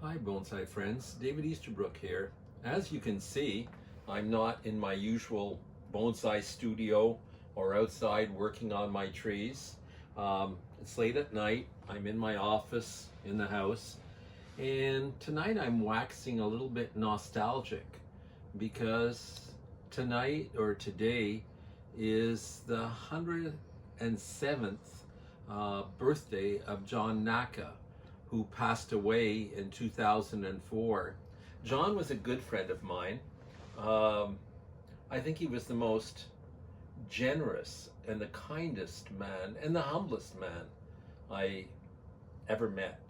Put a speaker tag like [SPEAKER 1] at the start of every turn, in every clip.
[SPEAKER 1] Hi Bonsai friends, David Easterbrook here. As you can see, I'm not in my usual bonsai studio or outside working on my trees. It's late at night, I'm in my office in the house, and tonight I'm waxing a little bit nostalgic because tonight or today is the 107th birthday of John Naka, who passed away in 2004. John was a good friend of mine. I think he was the most generous and the kindest man and the humblest man I ever met.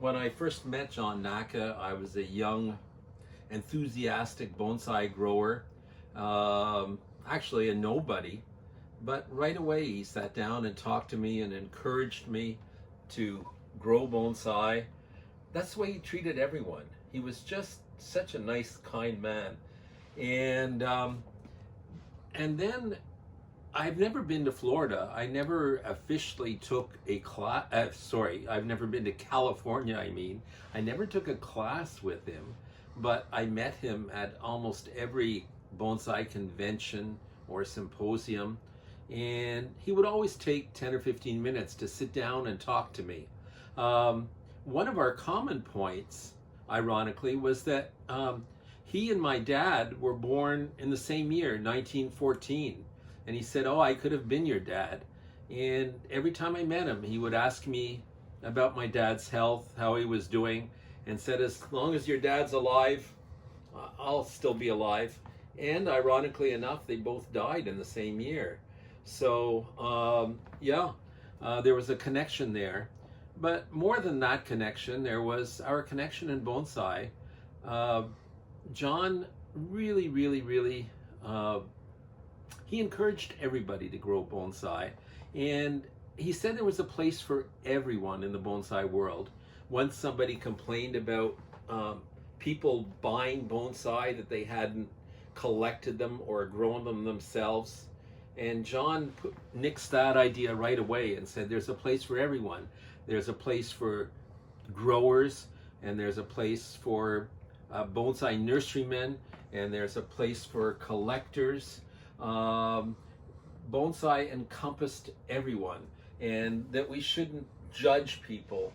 [SPEAKER 1] When I first met John Naka, I was a young, enthusiastic bonsai grower, actually a nobody, but right away he sat down and talked to me and encouraged me to grow bonsai. That's the way he treated everyone. He was just such a nice, kind man. And then I've never been to Florida. I never officially took a class. I've never been to California. I never took a class with him, but I met him at almost every bonsai convention or symposium, and he would always take 10 or 15 minutes to sit down and talk to me. One of our common points, ironically, was that he and my dad were born in the same year, 1914. And he said, "Oh, I could have been your dad." And every time I met him, he would ask me about my dad's health, how he was doing, and said, "As long as your dad's alive, I'll still be alive." And ironically enough, they both died in the same year. So, there was a connection there. But more than that connection, there was our connection in bonsai. John really, he encouraged everybody to grow bonsai. And he said there was a place for everyone in the bonsai world. Once somebody complained about people buying bonsai that they hadn't collected them or grown them themselves. And John nixed that idea right away and said there's a place for everyone. There's a place for growers, and there's a place for bonsai nurserymen, and there's a place for collectors. Bonsai encompassed everyone, and that we shouldn't judge people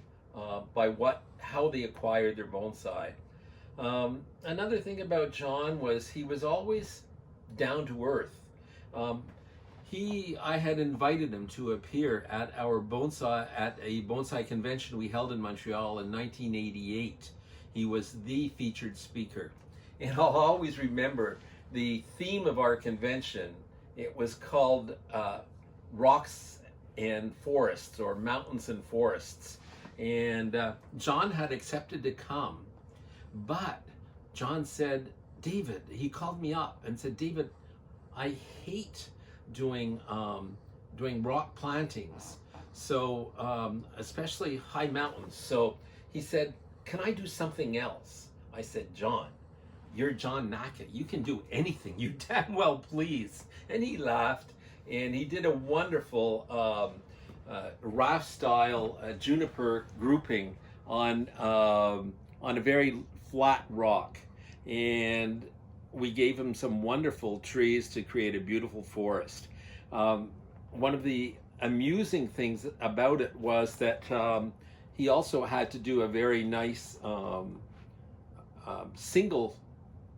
[SPEAKER 1] by how they acquired their bonsai. Another thing about John was he was always down to earth. I had invited him to appear at a bonsai convention we held in Montreal in 1988. He was the featured speaker. And I'll always remember the theme of our convention. It was called Rocks and Forests, or Mountains and Forests. And John had accepted to come. But John said, "David," he called me up and said, "David, I hate doing rock plantings, so especially high mountains." So he said, "Can I do something else?" I said, "John, you're John Naka. You can do anything. You damn well please." And he laughed, and he did a wonderful raft style juniper grouping on a very flat rock, and we gave him some wonderful trees to create a beautiful forest. One of the amusing things about it was that he also had to do a very nice single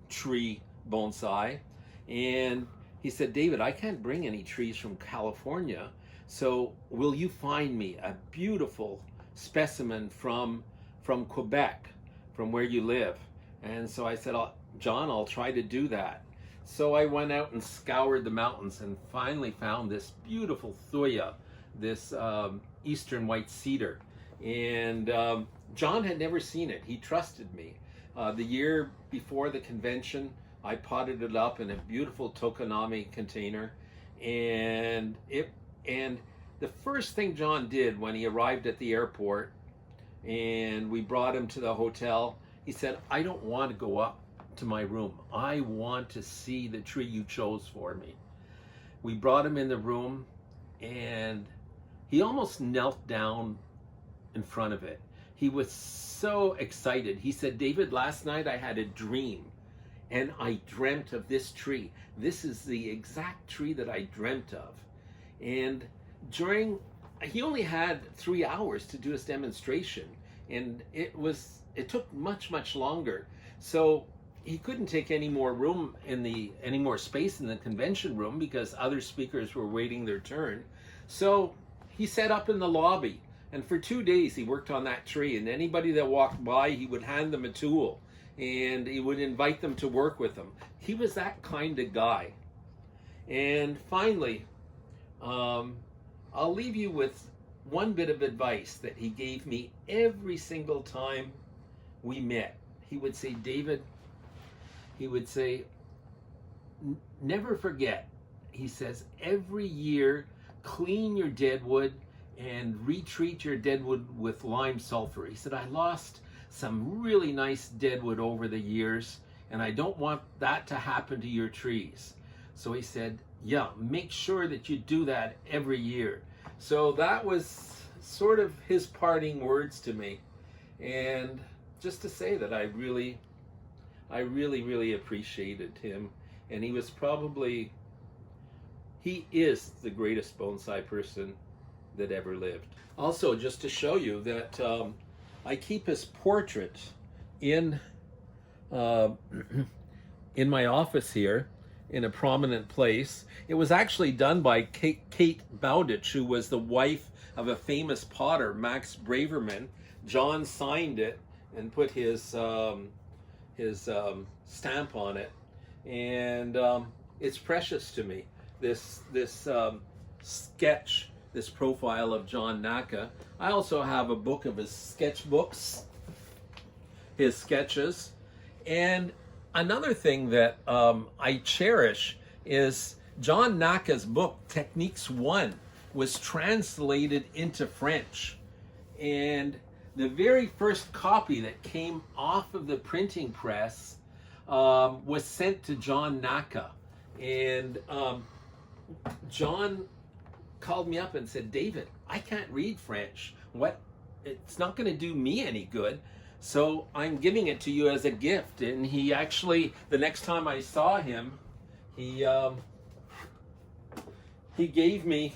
[SPEAKER 1] tree bonsai. And he said, "David, I can't bring any trees from California, so will you find me a beautiful specimen from Quebec, from where you live?" And so I said, "John, I'll try to do that." So I went out and scoured the mountains and finally found this beautiful thuya, this eastern white cedar. And John had never seen it. He trusted me. The year before the convention, I potted it up in a beautiful tokonami container. And the first thing John did when he arrived at the airport and we brought him to the hotel, he said, "I don't want to go up to my room. I want to see the tree you chose for me." We brought him in the room, and he almost knelt down in front of it. he was so excited. He said, David, last night I had a dream and I dreamt of this tree. This is the exact tree that I dreamt of. And he only had 3 hours to do his demonstration, and it took much longer. So he couldn't take any more space in the convention room because other speakers were waiting their turn. So he set up in the lobby, and for 2 days he worked on that tree, and anybody that walked by, he would hand them a tool and he would invite them to work with him. He was that kind of guy. And finally, I'll leave you with one bit of advice that he gave me every single time we met. He would say, David, he would say, never forget, he says, every year clean your deadwood and retreat your deadwood with lime sulfur. He said, I lost some really nice deadwood over the years, and I don't want that to happen to your trees. So he said, yeah, make sure that you do that every year. So that was sort of his parting words to me. And just to say that I really appreciated him. And he is the greatest bonsai person that ever lived. Also, just to show you that I keep his portrait in my office here in a prominent place. It was actually done by Kate Bowditch, who was the wife of a famous potter, Max Braverman. John signed it and put his stamp on it, and it's precious to me. This sketch, this profile of John Naka. I also have a book of his sketchbooks, his sketches. And another thing that I cherish is John Naka's book, Techniques 1, was translated into French. And the very first copy that came off of the printing press was sent to John Naka. And John called me up and said, David, I can't read French. It's not going to do me any good. So I'm giving it to you as a gift. And he actually, the next time I saw him, he gave me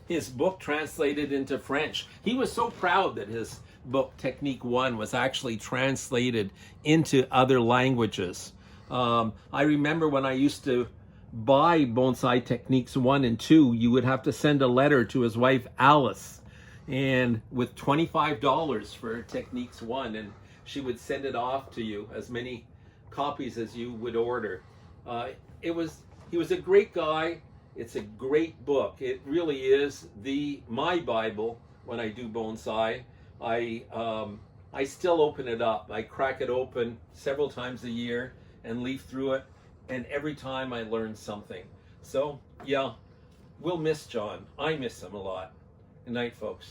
[SPEAKER 1] his book translated into French. He was so proud that his book, Technique 1, was actually translated into other languages. I remember when I used to buy Bonsai Techniques 1 and 2, you would have to send a letter to his wife, Alice, and with $25 for Techniques 1, and she would send it off to you, as many copies as you would order. He was a great guy. It's a great book. It really is my Bible when I do bonsai. I still open it up. I crack it open several times a year and leaf through it, and every time I learn something. So yeah, we'll miss John. I miss him a lot. Good night, folks.